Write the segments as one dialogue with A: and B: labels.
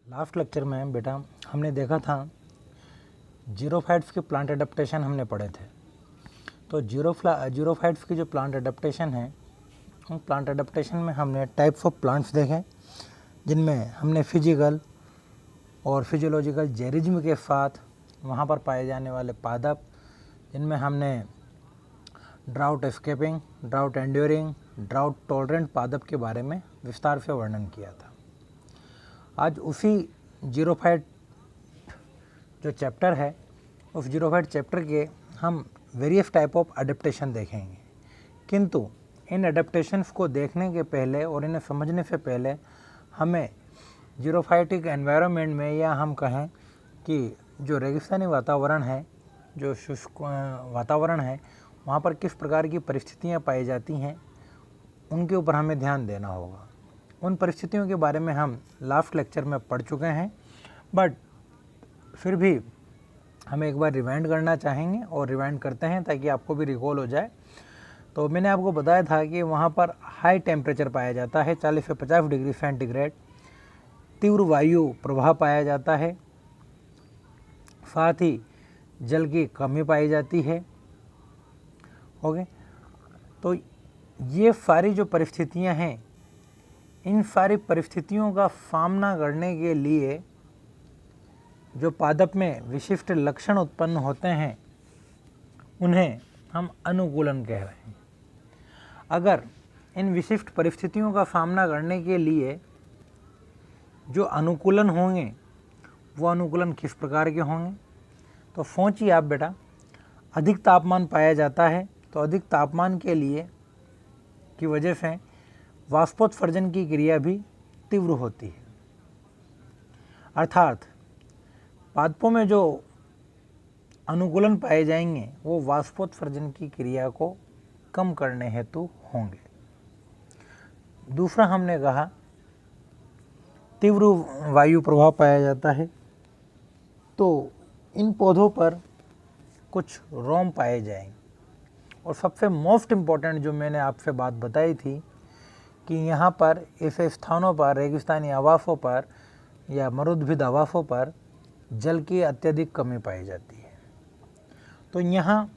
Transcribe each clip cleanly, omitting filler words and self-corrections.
A: Last lecture में बेटा हमने देखा था जीरोफाइट्स के प्लांट एडेप्टेशन हमने पढ़े थे। तो जीरोफाइट्स की जो प्लांट एडेप्टेशन है, उन प्लांट एडेप्टेशन में हमने टाइप्स ऑफ प्लांट्स देखे, जिनमें हमने फिजिकल और फिजियोलॉजिकल जेरिज्म के साथ वहाँ पर पाए जाने वाले पादप, जिनमें हमने drought escaping, drought enduring, drought tolerant पादप के बारे में विस्तार से वर्णन किया था। आज उसी जीरोफाइट जो चैप्टर है, उस जीरोफाइट चैप्टर के हम वेरियस टाइप ऑफ अडेप्टेशन देखेंगे। किंतु इन अडेप्टेशंस को देखने के पहले और इन्हें समझने से पहले हमें जीरोफाइटिक एनवायरनमेंट में, या हम कहें कि जो रेगिस्तानी वातावरण है, जो शुष्क वातावरण है, वहाँ पर किस प्रकार की परिस्थितियाँ पाई जाती हैं, उनके ऊपर हमें ध्यान देना होगा। उन परिस्थितियों के बारे में हम लास्ट लेक्चर में पढ़ चुके हैं, बट फिर भी हम एक बार रिवाइंड करना चाहेंगे और रिवाइंड करते हैं ताकि आपको भी रिकॉल हो जाए। तो मैंने आपको बताया था कि वहाँ पर हाई टेम्परेचर पाया जाता है, 40 से 50 डिग्री सेंटीग्रेड, तीव्र वायु प्रवाह पाया जाता है, साथ ही जल की कमी पाई जाती है। ओके, तो ये सारी जो परिस्थितियाँ हैं, इन सारी परिस्थितियों का सामना करने के लिए जो पादप में विशिष्ट लक्षण उत्पन्न होते हैं, उन्हें हम अनुकूलन कह रहे हैं। अगर इन विशिष्ट परिस्थितियों का सामना करने के लिए जो अनुकूलन होंगे, वो अनुकूलन किस प्रकार के होंगे, तो सोचिए आप बेटा, अधिक तापमान पाया जाता है, तो अधिक तापमान के लिए की वजह से वाष्पोत्सर्जन की क्रिया भी तीव्र होती है। अर्थात पादपों में जो अनुकूलन पाए जाएंगे, वो वाष्पोत्सर्जन की क्रिया को कम करने हेतु होंगे। दूसरा हमने कहा तीव्र वायु प्रभाव पाया जाता है, तो इन पौधों पर कुछ रोम पाए जाएंगे। और सबसे मोस्ट इम्पॉर्टेंट जो मैंने आपसे बात बताई थी कि यहाँ पर ऐसे स्थानों पर, रेगिस्तानी आवासों पर या मरुद्भिद आवासों पर जल की अत्यधिक कमी पाई जाती है। तो यहाँ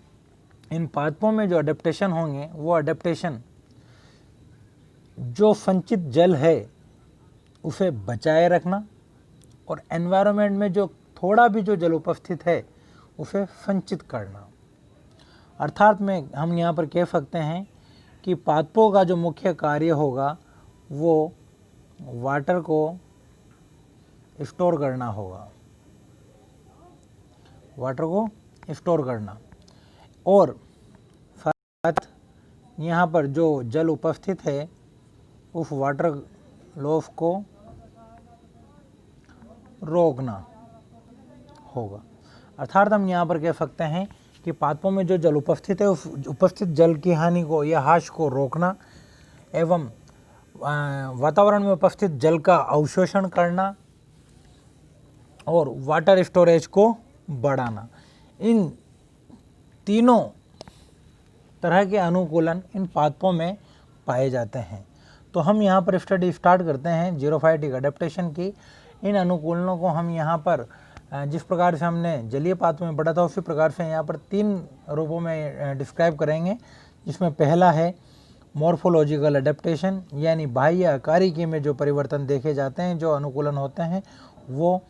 A: इन पादपों में जो अडेप्टेशन होंगे, वो अडेप्टेशन जो संचित जल है उसे बचाए रखना, और एनवायरनमेंट में जो थोड़ा भी जो जल उपस्थित है उसे संचित करना। अर्थात में हम यहाँ पर कह सकते हैं कि पादपों का जो मुख्य कार्य होगा, वो वाटर को स्टोर करना होगा, वाटर को स्टोर करना, और साथ यहाँ पर जो जल उपस्थित है उस वाटर लॉस को रोकना होगा। अर्थात हम यहाँ पर कह सकते हैं कि पादपों में जो जल उपस्थित है, उस उपस्थित जल की हानि को या ह्रास को रोकना एवं वातावरण में उपस्थित जल का अवशोषण करना और वाटर स्टोरेज को बढ़ाना, इन तीनों तरह के अनुकूलन इन पादपों में पाए जाते हैं। तो हम यहाँ पर स्टडी स्टार्ट करते हैं जीरोफाइटिक अडेप्टेशन की। इन अनुकूलनों को हम यहाँ पर जिस प्रकार से हमने जलीय पादपों में पढ़ा था, उसी प्रकार से यहाँ पर 3 रूपों में डिस्क्राइब करेंगे, जिसमें पहला है मॉर्फोलॉजिकल अडेप्टेशन, यानी बाह्य आकारिकी में जो परिवर्तन देखे जाते हैं, जो अनुकूलन होते हैं वो।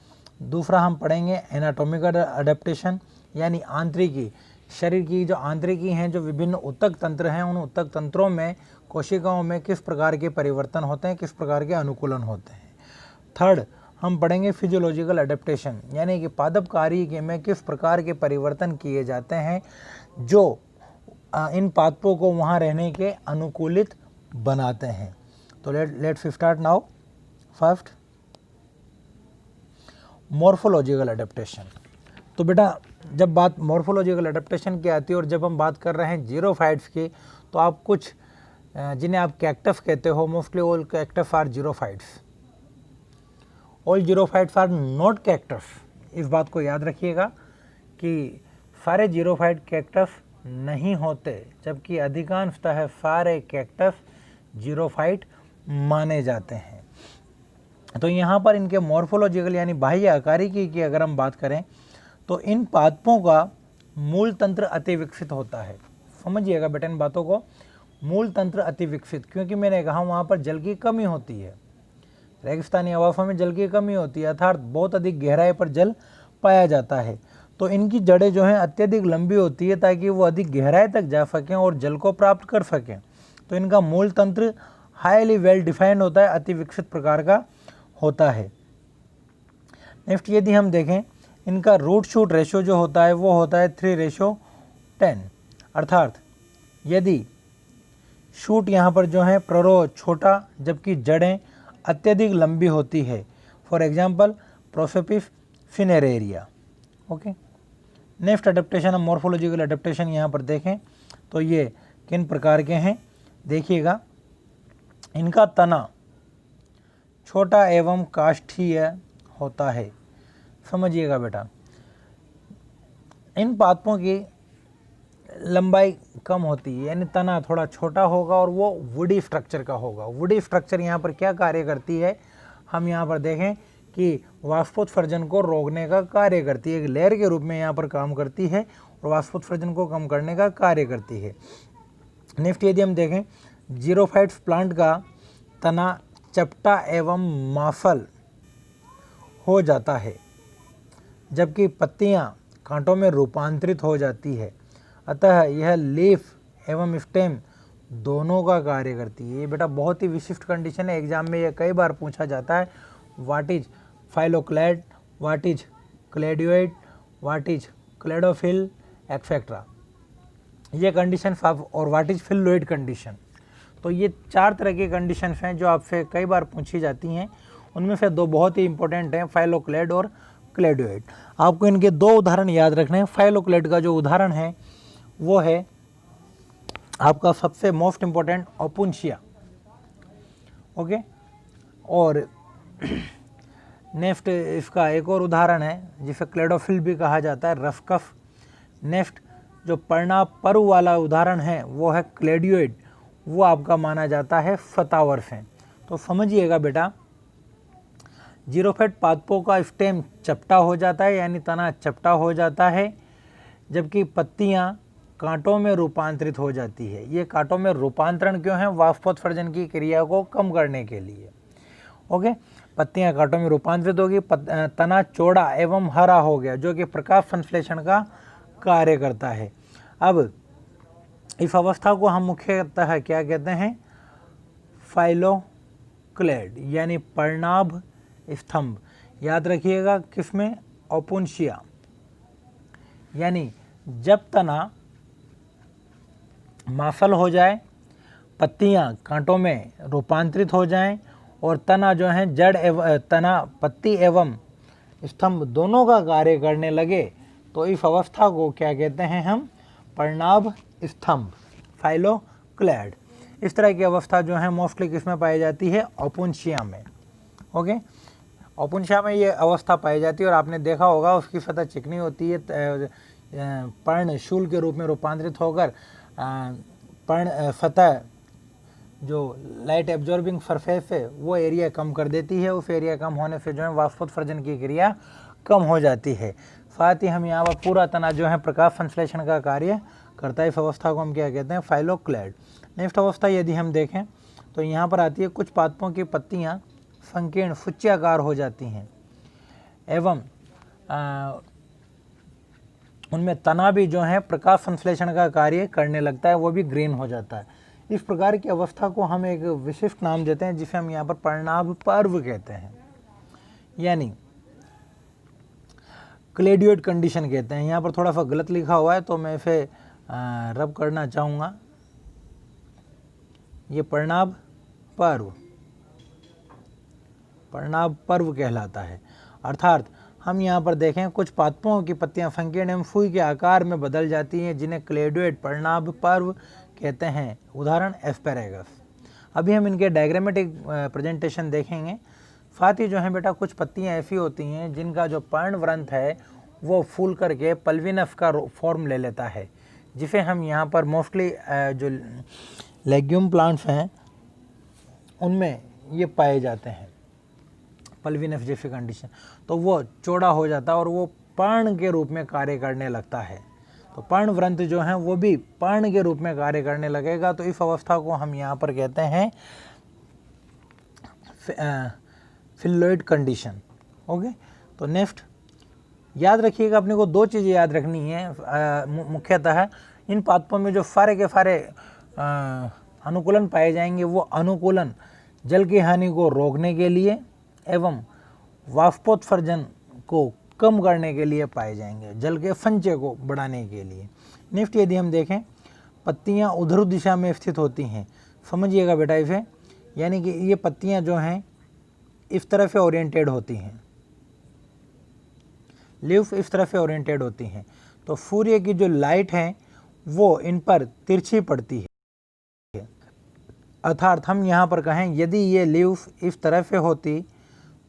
A: दूसरा हम पढ़ेंगे एनाटॉमिकल अडेप्टेशन, यानी आंतरिकी, शरीर की जो आंतरिकी हैं, जो विभिन्न ऊतक तंत्र हैं, उन ऊतक तंत्रों में, कोशिकाओं में किस प्रकार के परिवर्तन होते हैं, किस प्रकार के अनुकूलन होते हैं। थर्ड हम पढ़ेंगे फिजियोलॉजिकल अडेप्टेशन, यानी कि पादप कार्य में किस प्रकार के परिवर्तन किए जाते हैं जो इन पादपों को वहाँ रहने के अनुकूलित बनाते हैं। तो let's start now. First morphological adaptation. तो बेटा जब बात मॉर्फोलॉजिकल अडेप्टेशन की आती है और जब हम बात कर रहे हैं जीरोफाइट्स की, तो आप कुछ जिन्हें आप कैक्टस कहते हो, mostly all cactus are xerophytes, all xerophytes are not cactus. इस बात को याद रखिएगा कि सारे जीरोफाइट कैक्टस नहीं होते, जबकि अधिकांशतः सारे कैक्टस जीरोफाइट माने जाते हैं। तो यहाँ पर इनके मॉर्फोलॉजिकल यानी बाह्य आकारिकी की अगर हम बात करें तो इन पादपों का मूल तंत्र अति विकसित होता है। समझिएगा बेटा इन बातों को, मूल तंत्र अति विकसित, क्योंकि मैंने कहा वहाँ पर जल की कमी होती है, रेगिस्तानी आवासों में जल की कमी होती है, अर्थात बहुत अधिक गहराई पर जल पाया जाता है। तो इनकी जड़ें जो हैं अत्यधिक लंबी होती है ताकि वो अधिक गहराई तक जा सकें और जल को प्राप्त कर सकें। तो इनका मूल तंत्र हाईली वेल डिफाइंड होता है, अति विकसित प्रकार का होता है। नेक्स्ट यदि हम देखें इनका रूट शूट रेशो जो होता है वो होता है 3:10, अर्थात यदि शूट यहाँ पर जो है प्ररो छोटा जबकि जड़ें अत्यधिक लंबी होती है, for example prosopis cineraria. Okay, next adaptation, हम मॉर्फोलॉजिकल अडेप्टेशन यहाँ पर देखें तो ये किन प्रकार के हैं देखिएगा। इनका तना छोटा एवं काष्ठीय होता है। समझिएगा बेटा, इन पादपों की लंबाई कम होती है, यानी तना थोड़ा छोटा होगा और वो वुडी स्ट्रक्चर का होगा। वुडी स्ट्रक्चर यहाँ पर क्या कार्य करती है, हम यहाँ पर देखें कि वाष्पोत्सर्जन को रोकने का कार्य करती है, एक लेयर के रूप में यहाँ पर काम करती है और वाष्पोत्सर्जन को कम करने का कार्य करती है। नेक्स्ट यदि हम देखें जीरोफाइट्स प्लांट का तना चपटा एवं माफल हो जाता है जबकि पत्तियां कांटों में रूपांतरित हो जाती है, अतः यह लीफ एवं स्टेम दोनों का कार्य करती है। ये बेटा बहुत ही विशिष्ट कंडीशन है, एग्जाम में ये कई बार पूछा जाता है। What is phylloclade, what is cladode, what is cladophyll etcetera, ये कंडीशन और व्हाट इज फिल्लोइड कंडीशन। तो ये 4 तरह की कंडीशन हैं जो आपसे कई बार पूछी जाती हैं। उनमें से 2 बहुत ही इंपॉर्टेंट हैं, फाइलोक्लैड और क्लेडियोइड। आपको इनके 2 उदाहरण याद रखने हैं। फाइलोक्लैड का जो उदाहरण है वो है आपका सबसे मोस्ट इंपॉर्टेंट ओपुन्शिया। ओके, और नेक्स्ट इसका एक और उदाहरण है जिसे क्लेडोफिल भी कहा जाता है, रफकफ। नेक्स्ट जो पर्णापर्व वाला उदाहरण है वो है क्लेडियोइड, वो आपका माना जाता है फतावर्स हैं। तो समझिएगा बेटा, जीरोफाइट पादपों का स्टेम चपटा हो जाता है यानी तना चपटा हो जाता है, जबकि पत्तियां कांटों में रूपांतरित हो जाती है। ये कांटों में रूपांतरण क्यों है, वाष्पोत्सर्जन की क्रिया को कम करने के लिए। ओके, पत्तियां कांटों में रूपांतरित होगी, तना चौड़ा एवं हरा हो गया जो कि प्रकाश संश्लेषण का कार्य करता है। अब इस अवस्था को हम मुख्यतः क्या कहते हैं, फाइलोक्लैड यानी पर्णाभ स्तंभ। याद रखिएगा किसमें, ओपुन्शिया। यानी जब तना माफल हो जाए, पत्तियां कांटों में रूपांतरित हो जाएं और तना जो है जड़ एवं तना पत्ती एवं स्तंभ दोनों का कार्य करने लगे, तो इस अवस्था को क्या कहते हैं हम, पर्णाभ स्तंभ, फाइलोक्लैड। इस तरह की अवस्था जो है मोस्टली किसमें पाई जाती है, ओपुन्शिया में। ओके, ओपुन्शिया में ये अवस्था पाई जाती है और आपने देखा होगा उसकी सतह चिकनी होती है, पर्ण शूल के रूप में रूपांतरित होकर पर्ण सतह जो लाइट एब्जॉर्बिंग सरफेस है वो एरिया कम कर देती है। उस एरिया कम होने से जो है वाष्पोत्सर्जन की क्रिया कम हो जाती है। साथ ही हम यहाँ पर पूरा तना जो है प्रकाश संश्लेषण का कार्य करता है। इस अवस्था को हम क्या कहते हैं, फाइलोक्लैड। नेक्स्ट अवस्था यदि हम देखें तो यहाँ पर आती है कुछ पादपों की पत्तियाँ संकीर्ण फुच्चाकार हो जाती हैं एवं उनमें तना भी जो है प्रकाश संश्लेषण का कार्य करने लगता है, वो भी ग्रीन हो जाता है। इस प्रकार की अवस्था को हम एक विशिष्ट नाम देते हैं जिसे हम यहाँ पर पर्णाभ पर्व कहते हैं, यानी क्लेडियोइड कंडीशन कहते हैं। यहाँ पर थोड़ा सा गलत लिखा हुआ है तो मैं इसे रब करना चाहूँगा। ये पर्णाभ पर्व कहलाता है। अर्थात हम यहाँ पर देखें कुछ पादपों की पत्तियाँ संकीर्ण एवं फूई के आकार में बदल जाती हैं जिन्हें क्लेडियोइड पर्णाभ पर्व कहते हैं। उदाहरण एस्पेरेगस। अभी हम इनके डायग्रामेटिक प्रेजेंटेशन देखेंगे। साथ ही जो है बेटा कुछ पत्तियाँ ऐसी होती हैं जिनका जो पर्णवृंत है वो फूल करके पल्विनस का फॉर्म ले लेता है, जिसे हम यहाँ पर मोस्टली जो लेग्यूम प्लांट्स हैं उनमें ये पाए जाते हैं। पल्विन एफजेफी कंडीशन, तो वो चौड़ा हो जाता है और वो पर्ण के रूप में कार्य करने लगता है। तो पर्णवृंत जो है वो भी पर्ण के रूप में कार्य करने लगेगा। तो इस अवस्था को हम यहाँ पर कहते हैं फिल्लोइड कंडीशन। ओके, तो नेक्स्ट याद रखिएगा, अपने को दो चीज़ें याद रखनी है मुख्यतः। इन पादपों में जो सारे के सारे अनुकूलन पाए जाएंगे वो अनुकूलन जल की हानि को रोकने के लिए एवं वाष्पोत्सर्जन को कम करने के लिए पाए जाएंगे, जल के संचय को बढ़ाने के लिए। नेक्स्ट यदि हम देखें, पत्तियां ऊर्ध्व दिशा में स्थित होती हैं। समझिएगा बेटा इसे, यानी कि ये पत्तियां जो हैं इस तरफ से ओरिएंटेड होती हैं, लीव्स इस तरफ से ओरिएंटेड होती हैं। तो सूर्य की जो लाइट है वो इन पर तिरछी पड़ती है। अर्थात हम यहाँ पर कहें यदि ये लीव्स इस तरफ से होती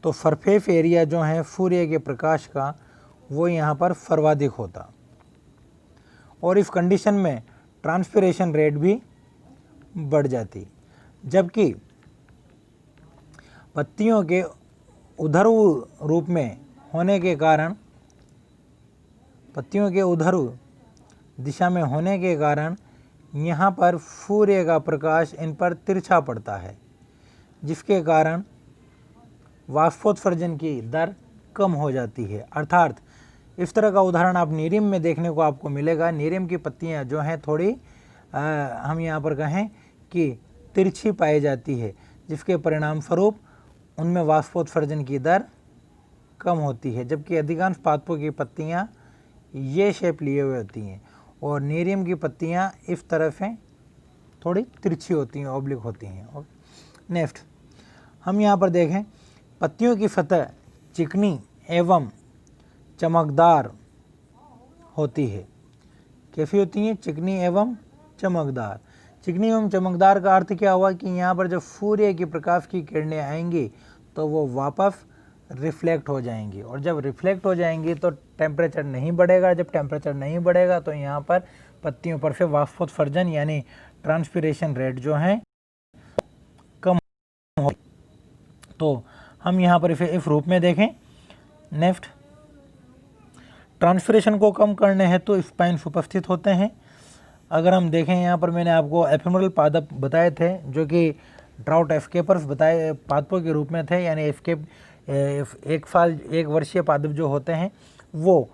A: तो सरफेस एरिया जो है सूर्य के प्रकाश का वो यहाँ पर सर्वाधिक होता और इस कंडीशन में ट्रांसपिरेशन रेट भी बढ़ जाती। जबकि पत्तियों के ऊर्ध्व रूप में होने के कारण, पत्तियों के ऊर्ध्व दिशा में होने के कारण यहाँ पर सूर्य का प्रकाश इन पर तिरछा पड़ता है, जिसके कारण वाष्पोत्सर्जन की दर कम हो जाती है। अर्थात इस तरह का उदाहरण आप नीरियम में देखने को आपको मिलेगा। नीरियम की पत्तियां जो हैं थोड़ी हम यहाँ पर कहें कि तिरछी पाई जाती है, जिसके परिणाम स्वरूप उनमें वाष्पोत्सर्जन की दर कम होती है। जबकि अधिकांश पादपों की पत्तियां ये शेप लिए हुए होती हैं और नीरियम की पत्तियां इस तरफ से थोड़ी तिरछी होती हैं, ऑब्लिक होती हैं। नेक्स्ट हम यहाँ पर देखें, पत्तियों की सतह चिकनी एवं चमकदार होती है। कैसी होती हैं? चिकनी एवं चमकदार। चिकनी एवं चमकदार का अर्थ क्या हुआ कि यहाँ पर जब सूर्य की प्रकाश की किरणें आएंगी तो वो वापस रिफ्लेक्ट हो जाएंगी, और जब रिफ्लेक्ट हो जाएंगी तो टेम्परेचर नहीं बढ़ेगा। जब टेम्परेचर नहीं बढ़ेगा तो यहाँ पर पत्तियों पर से वाष्पोत्सर्जन यानी ट्रांसपिरेशन रेट जो है कम हो। तो हम यहाँ पर इसे इस रूप में देखें। नेक्स्ट, ट्रांसपिरेशन को कम करने हेतु तो स्पाइन्स उपस्थित होते हैं। अगर हम देखें यहाँ पर मैंने आपको एफेमरल पादप बताए थे जो कि ड्राउट एस्केपर्स बताए पादपों के रूप में थे, यानी एस्केप एक वर्षीय पादप जो होते हैं वो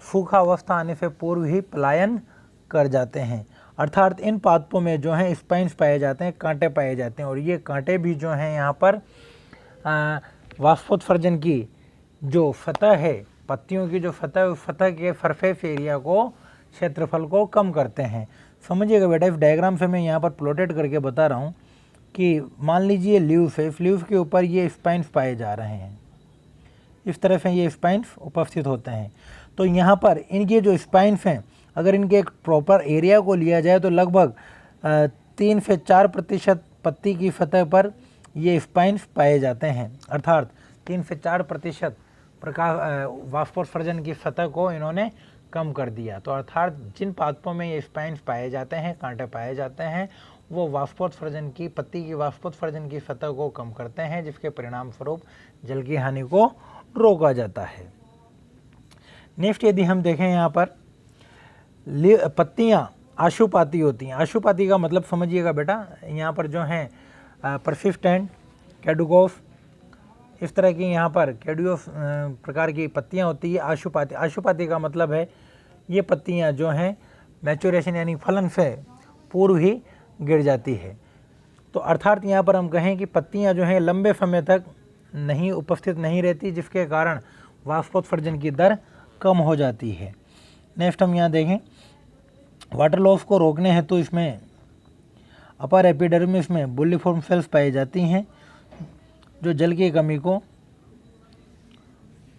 A: सूखा अवस्था आने से पूर्व ही पलायन कर जाते हैं। अर्थात इन पादपों में जो हैं स्पाइन्स पाए जाते हैं, कांटे पाए जाते हैं, और ये कांटे भी जो हैं यहाँ पर वाष्पोत्सर्जन की जो सतह है, पत्तियों की जो सतह के सरफेस एरिया को, क्षेत्रफल को कम करते हैं। समझिएगा बेटा, इस डायग्राम से मैं यहाँ पर प्लॉटेड करके बता रहा हूँ कि मान लीजिए लीव्स है, इस लीव्स के ऊपर ये स्पाइन्स पाए जा रहे हैं, इस तरह से ये स्पाइन्स उपस्थित होते हैं। तो यहाँ पर इनके जो स्पाइन्स हैं, अगर इनके एक प्रॉपर एरिया को लिया जाए तो लगभग 3 से 4% पत्ती की सतह पर ये स्पाइन्स पाए जाते हैं। अर्थात 3 से 4% प्रकाश वाष्पोत्सर्जन की सतह को इन्होंने कम कर दिया। तो अर्थात जिन पादपों में ये स्पाइन्स पाए जाते हैं, कांटे पाए जाते हैं, वो वाष्पोत्सर्जन की, पत्ती की वाष्पोत्सर्जन की सतह को कम करते हैं, जिसके परिणाम स्वरूप जल की हानि को रोका जाता है। नेक्स्ट यदि हम देखें यहाँ पर पत्तियाँ आशुपाती होती हैं। आशुपाती का मतलब समझिएगा बेटा, यहाँ पर जो हैं परसिस्टेंट, कैडुगोफ, इस तरह की यहाँ पर कैडुगोफ प्रकार की पत्तियाँ होती है। आशुपाती, आशुपाती का मतलब है ये पत्तियाँ जो हैं मैच्योरेशन यानी फलन से पूर्व ही गिर जाती है। तो अर्थात यहाँ पर हम कहें कि पत्तियाँ जो हैं लंबे समय तक नहीं उपस्थित नहीं रहती, जिसके कारण वाष्पोत्सर्जन की दर कम हो जाती है। नेक्स्ट हम यहाँ देखें, वाटर लॉस को रोकने हेतु इसमें अपर एपिडर्मिस में बुल्लीफॉर्म सेल्स पाई जाती हैं जो जल की कमी को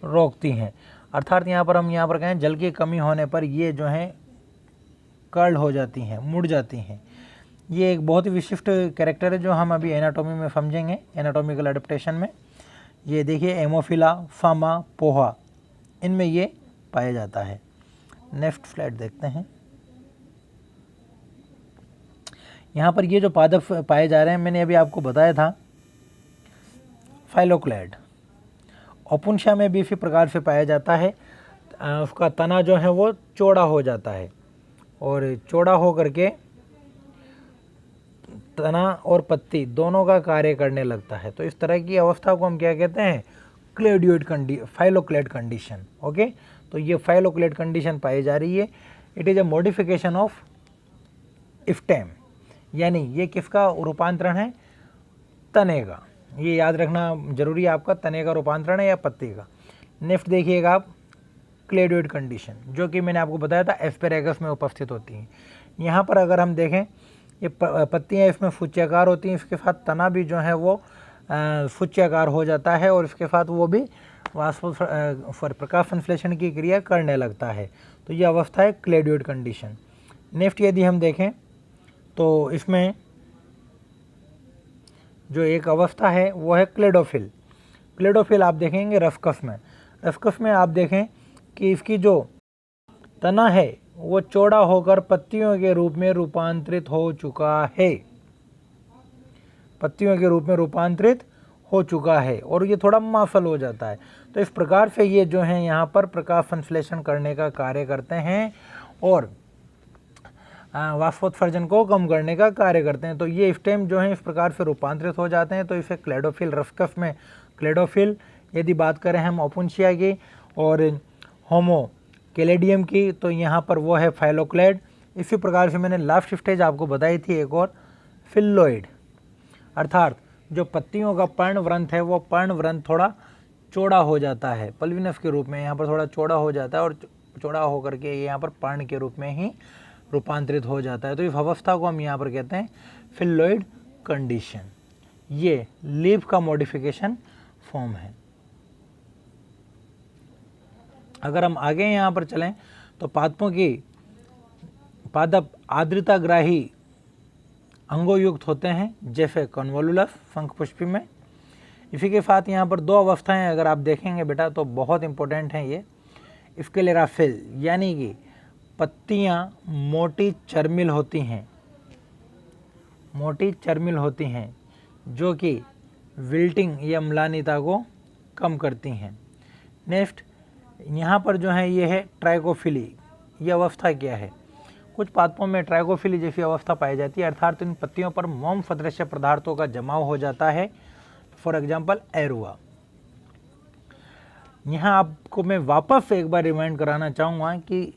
A: रोकती हैं। अर्थात यहाँ पर हम यहाँ पर कहें जल की कमी होने पर ये जो हैं कर्ल हो जाती हैं, मुड़ जाती हैं। ये एक बहुत ही विशिष्ट कैरेक्टर है जो हम अभी एनाटॉमी में समझेंगे, एनाटॉमिकल एडेप्टेशन में। ये देखिए एमोफिला, फामा, पोहा, इनमें ये पाया जाता है। नेक्स्ट स्लाइड देखते हैं। यहाँ पर ये जो पादप पाए जा रहे हैं, मैंने अभी आपको बताया था फाइलोक्लैड, ओपुन्शिया में भी इसी प्रकार से पाया जाता है। उसका तना जो है वो चौड़ा हो जाता है और चौड़ा हो करके तना और पत्ती दोनों का कार्य करने लगता है। तो इस तरह की अवस्था को हम क्या कहते हैं, क्लेडियोइड फाइलोक्लेड कंडीशन। ओके, तो ये फाइलोक्लेड कंडीशन पाई जा रही है। It is a modification of stem, यानी ये किसका रूपांतरण है, तने का। ये याद रखना जरूरी है आपका, तने का रूपांतरण है या पत्ती का। नेक्स्ट देखिएगा आप, क्लेडियोइड कंडीशन, जो कि मैंने आपको बताया था एस्पेरेगस में उपस्थित होती हैं। यहाँ पर अगर हम देखें, ये पत्तियाँ इसमें फुच्चाकार होती हैं, इसके साथ तना भी जो है वो फुच्चाकार हो जाता है और इसके साथ वो भी प्रकाश संश्लेषण की क्रिया करने लगता है। तो ये अवस्था है क्लेडियोइड कंडीशन। नेक्स्ट यदि हम देखें तो इसमें जो एक अवस्था है वो है क्लेडोफिल। क्लेडोफिल आप देखेंगे रफकस में, रफकस में आप देखें कि इसकी जो तना है वो चौड़ा होकर पत्तियों के रूप में रूपांतरित हो चुका है, पत्तियों के रूप में रूपांतरित हो चुका है और ये थोड़ा माफल हो जाता है। तो इस प्रकार से ये जो है यहाँ पर प्रकाश संश्लेषण करने का कार्य करते हैं और वाष्पोत्सर्जन को कम करने का कार्य करते हैं। तो ये स्टेम जो है इस प्रकार से रूपांतरित हो जाते हैं। तो इसे क्लेडोफिल, रफकस में क्लेडोफिल। यदि बात करें हम ओपुन्शिया की और होमो कैलेडियम की, तो यहाँ पर वो है फाइलोक्लेड। इसी प्रकार से मैंने लास्ट स्टेज आपको बताई थी एक और, फिल्लोइड, अर्थात जो पत्तियों का पर्णव्रंथ है वो पर्णव्रंथ थोड़ा चौड़ा हो जाता है, पल्विनस के रूप में यहाँ पर थोड़ा चौड़ा हो जाता है और चौड़ा होकर के यहाँ पर पर्ण के रूप में ही रूपांतरित हो जाता है। तो इस अवस्था को हम यहाँ पर कहते हैं फिल्लोइड कंडीशन। ये लीफ का मॉडिफिकेशन फॉर्म है। अगर हम आगे यहाँ पर चलें तो पादप आर्द्रताग्राही अंगोयुक्त होते हैं, जैसे कन्वोलुलस शंखपुष्पी में। इसी के साथ यहाँ पर दो अवस्थाएं अगर आप देखेंगे बेटा तो बहुत इंपॉर्टेंट हैं ये। स्क्लेराफिल, यानी कि पत्तियाँ मोटी चर्मिल होती हैं, मोटी चर्मिल होती हैं, जो कि विल्टिंग या म्लानिता को कम करती हैं। नेक्स्ट यहाँ पर जो है ये है ट्राइकोफिली। ये अवस्था क्या है, कुछ पादपों में ट्राइकोफिली जैसी अवस्था पाई जाती है, अर्थात इन पत्तियों पर मोम सदृश पदार्थों का जमाव हो जाता है। फॉर एग्जाम्पल एरुआ। यहाँ आपको मैं वापस एक बार रिमाइंड कराना चाहूँगा कि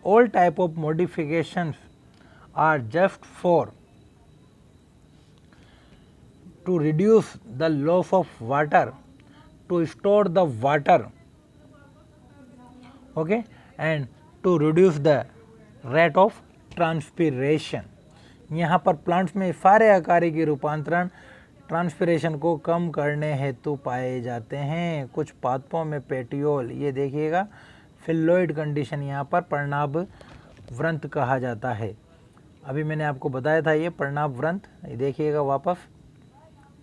A: all type of modifications are just for to reduce the loss of water, to store the water, okay, and to reduce the rate of transpiration. यहाँ पर प्लांट्स में सारे आकारों की रूपांतरण ट्रांसपिरेशन को कम करने हेतु पाए जाते हैं। कुछ पादपों में पेटियोल, ये देखिएगा फिल्लोइड कंडीशन, यहाँ पर पर्णाभ व्रंत कहा जाता है। अभी मैंने आपको बताया था ये पर्णाभ व्रंत, देखिएगा वापस,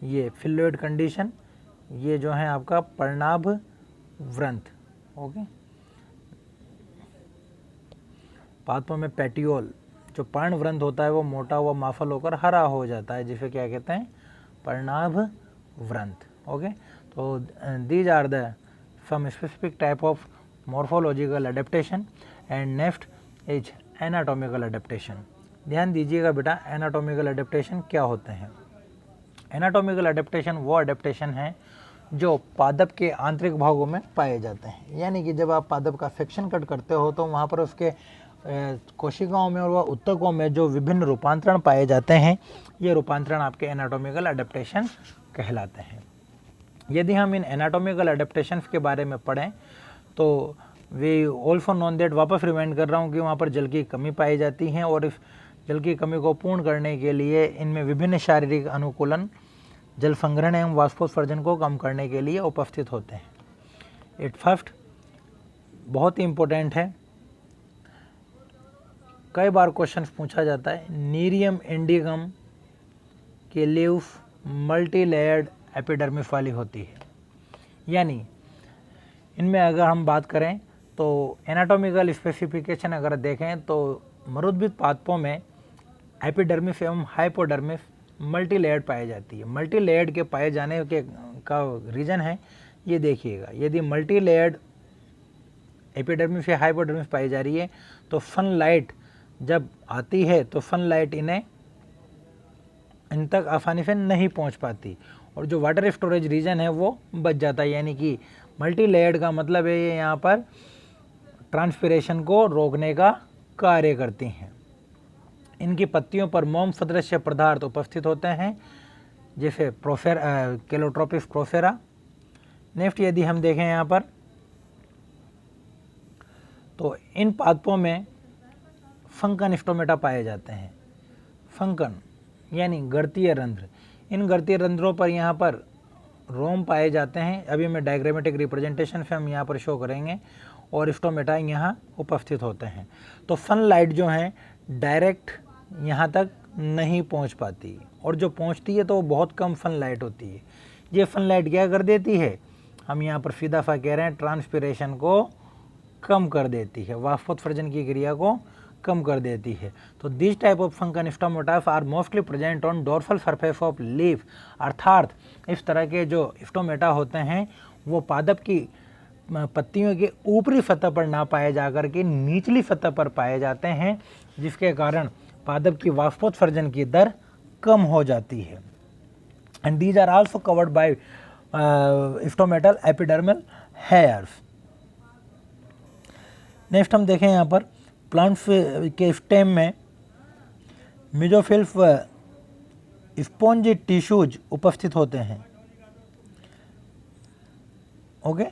A: ये फिल्लोइड कंडीशन, ये जो है आपका पर्णाभ व्रंत। ओके, पादपों में पेटियोल, जो पर्ण व्रंत होता है वो मोटा हुआ माफल होकर हरा हो जाता है, जिसे क्या कहते हैं, पर्णाभ व्रंत। ओके, तो these are the some specific type of morphological adaptation and next is anatomical adaptation. ध्यान दीजिएगा बेटा, एनाटॉमिकल अडेप्टेशन क्या होते हैं। एनाटॉमिकल अडेप्टेशन वो अडेप्टेशन है जो पादप के आंतरिक भागों में पाए जाते हैं, यानी कि जब आप पादप का सेक्शन कट करते हो तो वहाँ पर उसके कोशिकाओं में और वह उत्तकों में जो विभिन्न रूपांतरण पाए जाते हैं, ये रूपांतरण आपके एनाटॉमिकल अडेप्टेशन कहलाते हैं। यदि हम इन एनाटॉमिकल अडेप्टेशंस के बारे में पढ़ें तो वे ऑल्सो नोन दैट, वापस रिमाइंड कर रहा हूँ कि वहाँ पर जल की कमी पाई जाती है और इस जल की कमी को पूर्ण करने के लिए इनमें विभिन्न शारीरिक अनुकूलन जल संग्रहण एवं वाष्पोत्सर्जन को कम करने के लिए उपस्थित होते हैं। इट फर्स्ट बहुत ही इम्पोर्टेंट है, कई बार क्वेश्चन पूछा जाता है, नीरियम इंडिगम के लीव्स मल्टी लेयर्ड एपिडर्मिस वाली होती है, यानी इनमें अगर हम बात करें तो एनाटॉमिकल स्पेसिफिकेशन अगर देखें तो मरुद्भिद पादपों में एपिडर्मिस एवं हाइपोडर्मिस मल्टी लेयर्ड पाई जाती है। मल्टी लेयर्ड के पाए जाने के का रीज़न है ये देखिएगा, यदि मल्टी लेयर्ड एपिडर्मिस या हाइपोडर्मिस पाई जा रही है तो सनलाइट जब आती है तो सनलाइट इन तक आसानी से नहीं पहुंच पाती और जो वाटर स्टोरेज रीजन है वो बच जाता है। यानी कि मल्टी लेयर्ड का मतलब है ये यहाँ पर ट्रांसपिरेशन को रोकने का कार्य करती हैं। इनकी पत्तियों पर मोम सदृश पदार्थ उपस्थित होते हैं जैसे केलोट्रोपिस प्रोसेरा। नेक्स्ट यदि हम देखें यहाँ पर तो इन पादपों में फंकन स्टोमेटा पाए जाते हैं। फंकन यानी गर्तीय रंध्र, इन गर्तीय रंध्रों पर यहाँ पर रोम पाए जाते हैं। अभी मैं डायग्रामेटिक रिप्रेजेंटेशन से हम यहाँ पर शो करेंगे और स्टोमेटा यहाँ उपस्थित होते हैं। तो सनलाइट जो है डायरेक्ट यहाँ तक नहीं पहुँच पाती और जो पहुँचती है तो वो बहुत कम सनलाइट होती है। ये सनलाइट क्या कर देती है, हम यहाँ पर सीधा सा कह रहे हैं ट्रांसपिरेशन को कम कर देती है, वाष्पोत्सर्जन की क्रिया को कम कर देती है। तो this type of sunken stomata are mostly present on dorsal surface of leaf, अर्थात इस तरह के जो स्टोमेटा होते हैं वो पादप की पत्तियों के ऊपरी सतह पर ना पाए जाकर के निचली सतह पर पाए जाते हैं, जिसके कारण पादप की वाष्पोत्सर्जन की दर कम हो जाती है। And these are also covered by stomatal epidermal hairs. Next हम देखें यहाँ पर प्लांट्स के स्टेम में मेसोफिल्स व स्पॉन्जी टिश्यूज उपस्थित होते हैं। ओके,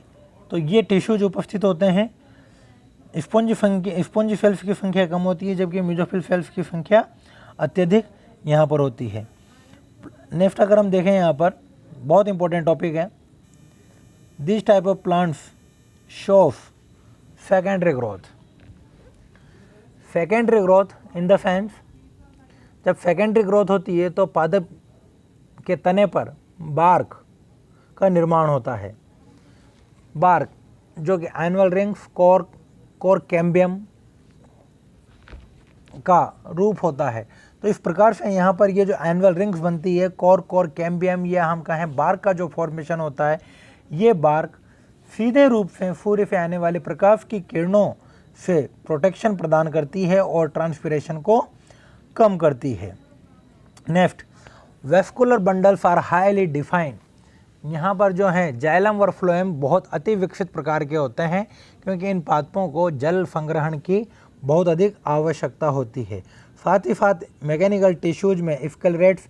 A: तो ये टिश्यूज उपस्थित होते हैं। स्पॉन्जी सेल्स की संख्या कम होती है जबकि मेसोफिल सेल्स की संख्या अत्यधिक यहाँ पर होती है। नेक्स्ट अगर हम देखें यहाँ पर बहुत इंपॉर्टेंट टॉपिक है, this type of plants shows secondary growth. Secondary growth in the sense जब सेकेंडरी ग्रोथ होती है तो पादप के तने पर बार्क का निर्माण होता है। बार्क जो कि एनुअल रिंग्स कोर कैम्बियम का रूप होता है। तो इस प्रकार से यहाँ पर ये जो एनुअल रिंग्स बनती है कोर कैम्बियम या हम कहें बार्क का जो फॉर्मेशन होता है, ये बार्क सीधे रूप से सूर्य से आने वाले प्रकाश की किरणों से प्रोटेक्शन प्रदान करती है और ट्रांसपिरेशन को कम करती है। Next, vascular bundles are highly defined. यहाँ पर जो है जाइलम और फ्लोएम बहुत अति विकसित प्रकार के होते हैं क्योंकि इन पादपों को जल संग्रहण की बहुत अधिक आवश्यकता होती है। साथ ही साथ मैकेनिकल टिश्यूज में स्केलेरेट्स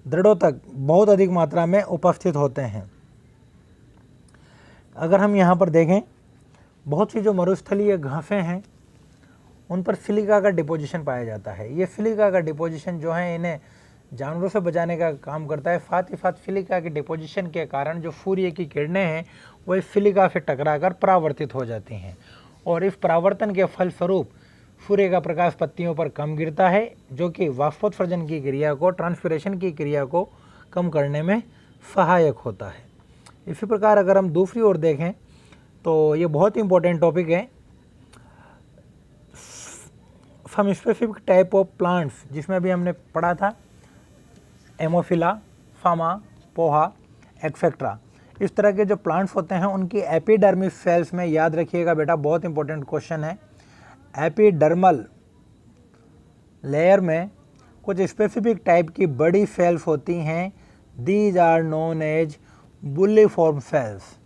A: दृढ़ोतक बहुत अधिक मात्रा में उपस्थित होते हैं। अगर हम यहाँ पर देखें बहुत सी जो मरुस्थलीय घासें हैं उन पर सिलिका का डिपोजिशन पाया जाता है। ये सिलिका का डिपोजिशन जो है इन्हें जानवरों से बचाने का काम करता है। साथ ही साथ सिलिका के डिपोजिशन के कारण जो सूर्य की किरणें हैं वो इस सिलिका से टकराकर परावर्तित हो जाती हैं और इस परावर्तन के फलस्वरूप सूर्य का प्रकाश पत्तियों पर कम गिरता है जो कि वाष्पोत्सर्जन की क्रिया को, ट्रांसपिरेशन की क्रिया को कम करने में सहायक होता है। इसी प्रकार अगर हम दूसरी ओर देखें तो ये बहुत ही इंपॉर्टेंट टॉपिक है, some specific type of plants, जिसमें अभी हमने पढ़ा था एमोफिला, फामा, पोहा एक्सेट्रा। इस तरह के जो प्लांट्स होते हैं उनकी एपिडर्मिस सेल्स में, याद रखिएगा बेटा बहुत इंपॉर्टेंट क्वेश्चन है, एपिडर्मल लेयर में कुछ स्पेसिफिक टाइप की बड़ी सेल्स होती हैं। These are known as bulliform cells.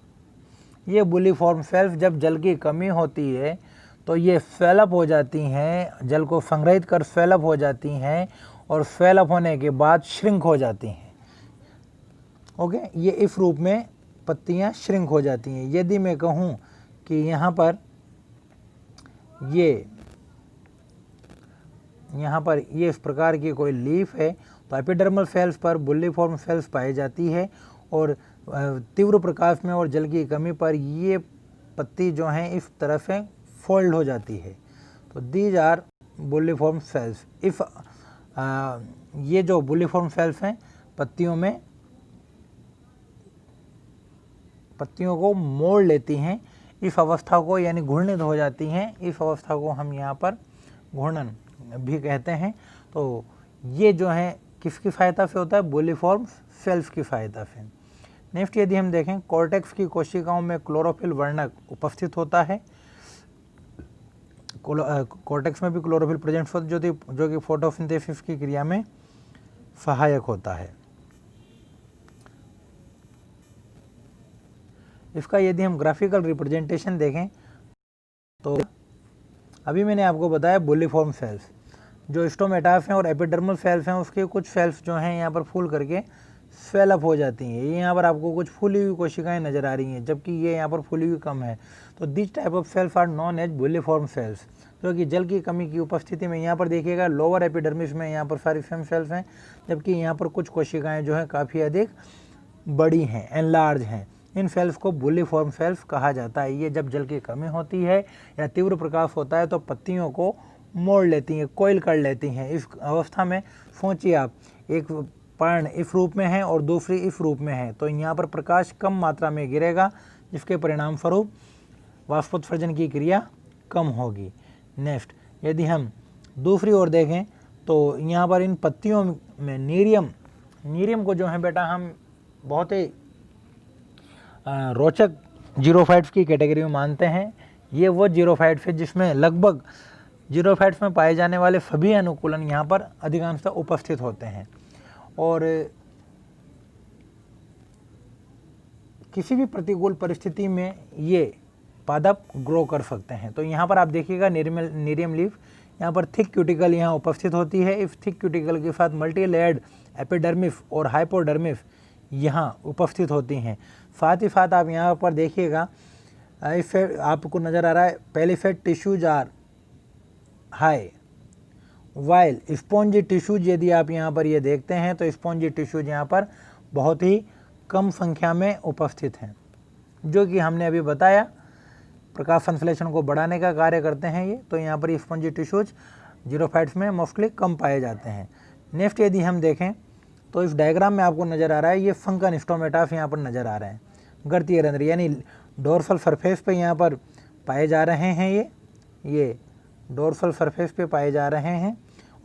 A: ये बुलिफॉर्म सेल्स जब जल की कमी होती है तो ये स्वेलअप हो जाती हैं, जल को संग्रहित कर स्वेलअप हो जाती हैं और स्वेलअप होने के बाद श्रिंक हो जाती हैं। ओके, ये इस रूप में पत्तियां श्रिंक हो जाती हैं। यदि मैं कहूँ कि यहाँ पर ये इस प्रकार की कोई लीफ है तो एपिडर्मल सेल्स पर बुलिफॉर्म सेल्स पाई जाती है और तीव्र प्रकाश में और जल की कमी पर ये पत्ती जो हैं इस तरह से फोल्ड हो जाती है। तो these are bulliform cells. If ये जो बुलिफॉर्म सेल्स हैं पत्तियों को मोड़ लेती हैं, इस अवस्था को यानी घूर्णित हो जाती हैं, इस अवस्था को हम यहाँ पर घूर्णन भी कहते हैं। तो ये जो है किसकी सहायता से होता है, बुलिफॉर्म सेल्स की सहायता से। नेक्स्ट यदि हम देखें, कॉर्टेक्स की कोशिकाओं में क्लोरोफिल वर्णक उपस्थित होता है। कॉर्टेक्स में भी क्लोरोफिल प्रेजेंट होता है जो कि फोटोसिंथेसिस की क्रिया में सहायक होता है। इसका यदि हम ग्राफिकल रिप्रेजेंटेशन देखें तो अभी मैंने आपको बताया बुलिफॉर्म सेल्स, जो स्टोमेटास हैं और एपिडर्मल सेल्स हैं, उसके कुछ सेल्स जो हैं यहाँ पर फूल करके स्वेलअप हो जाती हैं। ये यहाँ पर आपको कुछ फूली हुई कोशिकाएं नजर आ रही हैं, जबकि ये यहाँ पर फूली हुई कम है। तो this type of cells are known as bulliform cells, जो कि जल की कमी की उपस्थिति में, यहाँ पर देखिएगा लोअर एपिडर्मिस में यहाँ पर सारी स्टेम सेल्स हैं, जबकि यहाँ पर कुछ कोशिकाएँ जो हैं काफ़ी अधिक बड़ी हैं, एनलार्ज हैं। इन सेल्स को बुलिफॉर्म सेल्स कहा जाता है। ये जब जल की कमी होती है या तीव्र प्रकाश होता है तो पत्तियों को मोड़ लेती हैं, कोयल कर लेती हैं। इस अवस्था में सोचिए आप, एक पर्ण इस रूप में है और दूसरी इस रूप में है, तो यहाँ पर प्रकाश कम मात्रा में गिरेगा, जिसके परिणाम स्वरूप वाष्पोत्सर्जन की क्रिया कम होगी। नेक्स्ट यदि हम दूसरी ओर देखें तो यहाँ पर इन पत्तियों में नीरियम को जो है बेटा हम बहुत ही रोचक जीरोफाइट्स की कैटेगरी में मानते हैं। ये वो जीरोफाइट्स है जिसमें लगभग जीरोफाइट्स में पाए जाने वाले सभी अनुकूलन यहाँ पर अधिकांशतः उपस्थित होते हैं और किसी भी प्रतिकूल परिस्थिति में ये पादप ग्रो कर सकते हैं। तो यहाँ पर आप देखिएगा नीरियम लीफ, यहाँ पर थिक क्यूटिकल यहाँ उपस्थित होती है। इस थिक क्यूटिकल के साथ मल्टी लेयर्ड एपिडर्मिस और हाइपोडर्मिस यहाँ उपस्थित होती हैं। साथ ही साथ आप यहाँ पर देखिएगा, इस आपको नज़र आ रहा है पहली fat tissues are high while spongy tissues, यदि आप यहाँ पर ये देखते हैं तो स्पॉन्जी टिश्यूज यहाँ पर बहुत ही कम संख्या में उपस्थित हैं, जो कि हमने अभी बताया प्रकाश संश्लेषण को बढ़ाने का कार्य करते हैं ये। तो यहाँ पर स्पॉन्जी टिश्यूज जीरोफाइट्स में मोस्टली कम पाए जाते हैं। नेक्स्ट यदि हम देखें तो इस डायग्राम में आपको नज़र आ रहा है ये फंकन स्टोमेटास यहाँ पर नज़र आ रहे हैं, गर्तीय रंध्र यानी डोर्सल सरफेस पे यहाँ पर पाए जा रहे हैं। ये डोर्सल सरफेस पे पाए जा रहे हैं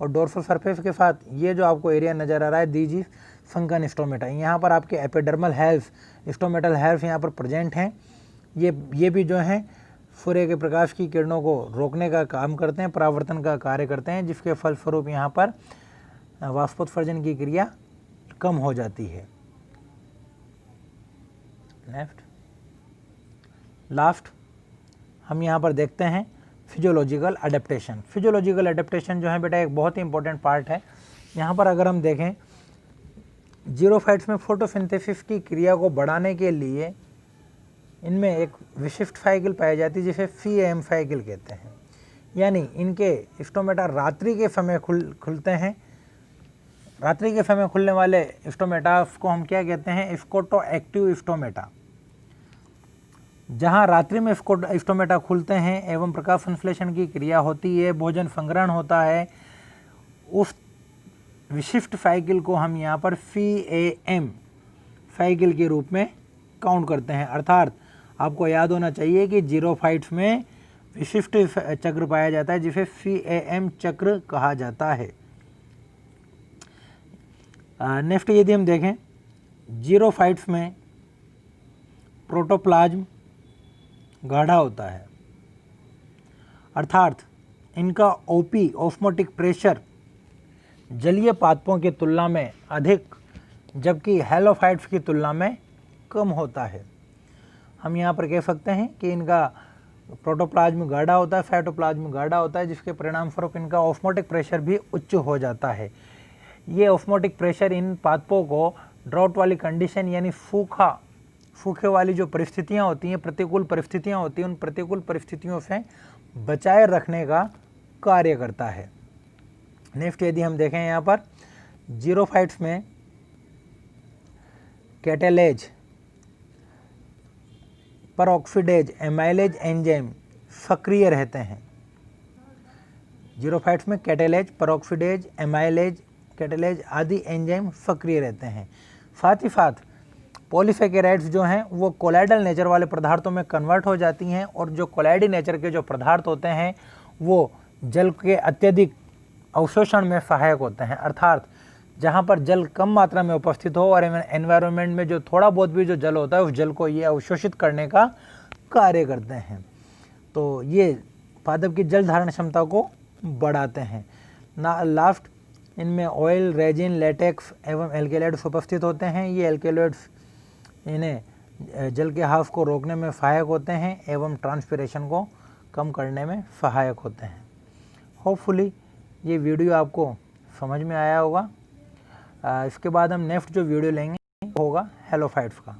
A: और डोर्सल सरफेस के साथ ये जो आपको एरिया नज़र आ रहा है दीजिए फंकन स्टोमेटा, यहाँ पर आपके एपिडर्मल हेल्स स्टोमेटल हेल्स यहाँ पर प्रेजेंट हैं। ये भी जो हैं सूर्य के प्रकाश की किरणों को रोकने का काम करते हैं, परावर्तन का कार्य करते हैं, जिसके फलस्वरूप यहाँ पर वाष्पोत्सर्जन की क्रिया कम हो जाती है। नेक्स्ट लास्ट हम यहाँ पर देखते हैं फिजियोलॉजिकल अडेप्टेशन। फिजियोलॉजिकल अडेप्टेशन जो है बेटा एक बहुत ही इंपॉर्टेंट पार्ट है। यहाँ पर अगर हम देखें जीरोफाइट्स में फोटोसिंथेसिस की क्रिया को बढ़ाने के लिए इनमें एक विशिष्ट साइकिल पाई जाती है जिसे CAM साइकिल कहते हैं, यानी इनके स्टोमेटा रात्रि के समय खुलते हैं। रात्रि के समय खुलने वाले स्टोमेटा को हम क्या कहते हैं, स्कोटो एक्टिव स्टोमेटा। जहाँ रात्रि में स्टोमेटा खुलते हैं एवं प्रकाश संश्लेषण की क्रिया होती है, भोजन संग्रहण होता है, उस विशिष्ट साइकिल को हम यहाँ पर CAM साइकिल के रूप में काउंट करते हैं। अर्थात आपको याद होना चाहिए कि जीरोफाइट्स में विशिष्ट चक्र पाया जाता है जिसे CAM चक्र कहा जाता है। नेक्स्ट यदि हम देखें जीरोफाइट्स में प्रोटोप्लाज्म गाढ़ा होता है, अर्थात इनका OP ऑस्मोटिक प्रेशर जलीय पादपों की तुलना में अधिक, जबकि हैलोफाइट्स की तुलना में कम होता है। हम यहाँ पर कह सकते हैं कि इनका प्रोटोप्लाज्म गाढ़ा होता है, साइटोप्लाज्म गाढ़ा होता है, जिसके परिणाम स्वरूप इनका ऑस्मोटिक प्रेशर भी उच्च हो जाता है। ये ऑस्मोटिक प्रेशर इन पादपों को ड्राउट वाली कंडीशन यानी सूखे वाली जो परिस्थितियाँ होती हैं, प्रतिकूल परिस्थितियाँ होती हैं, उन प्रतिकूल परिस्थितियों से बचाए रखने का कार्य करता है। नेक्स्ट यदि हम देखें यहाँ पर जीरोफाइट्स में कैटेलेज, परऑक्सीडेज, एमाइलेज एंजाइम सक्रिय रहते हैं। जीरोफाइट्स में कैटेलेज, परऑक्सीडेज, एमाइलेज, कैटेलेज आदि एंजाइम सक्रिय रहते हैं। साथ ही साथ पॉलीसेकेराइड्स जो हैं वो कोलाइडल नेचर वाले पदार्थों में कन्वर्ट हो जाती हैं और जो कोलाइडी नेचर के जो पदार्थ होते हैं वो जल के अत्यधिक अवशोषण में सहायक होते हैं। अर्थात जहाँ पर जल कम मात्रा में उपस्थित हो और एनवायरनमेंट में जो थोड़ा बहुत भी जो जल होता है उस जल को ये अवशोषित करने का कार्य करते हैं। तो ये पादप की जल धारण क्षमता को बढ़ाते हैं। लास्ट, इनमें ऑयल, रेजिन, लेटेक्स एवं एल्केलॉइड्स उपस्थित होते हैं। ये एल्केलॉइड्स इन्हें जल के हाफ को रोकने में सहायक होते हैं एवं ट्रांसपिरेशन को कम करने में सहायक होते हैं। होपफुली ये वीडियो आपको समझ में आया होगा। इसके बाद हम नेक्स्ट जो वीडियो लेंगे होगा हैलोफाइट्स का।